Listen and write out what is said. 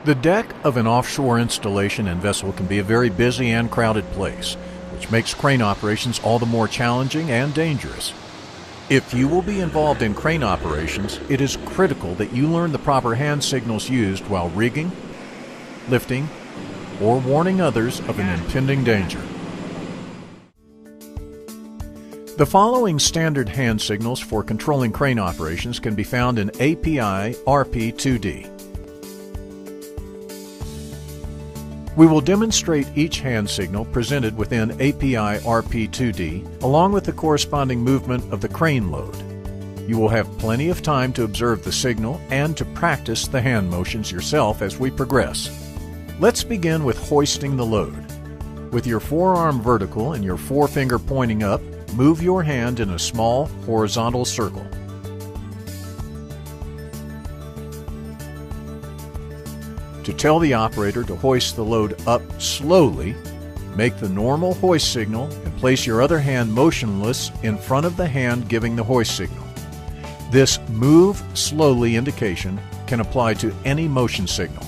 The deck of an offshore installation and vessel can be a very busy and crowded place, which makes crane operations all the more challenging and dangerous. If you will be involved in crane operations, it is critical that you learn the proper hand signals used while rigging, lifting, or warning others of an impending danger. The following standard hand signals for controlling crane operations can be found in API RP2D. We will demonstrate each hand signal presented within API RP2D along with the corresponding movement of the crane load. You will have plenty of time to observe the signal and to practice the hand motions yourself as we progress. Let's begin with hoisting the load. With your forearm vertical and your forefinger pointing up, move your hand in a small horizontal circle. To tell the operator to hoist the load up slowly, make the normal hoist signal and place your other hand motionless in front of the hand giving the hoist signal. This move slowly indication can apply to any motion signal.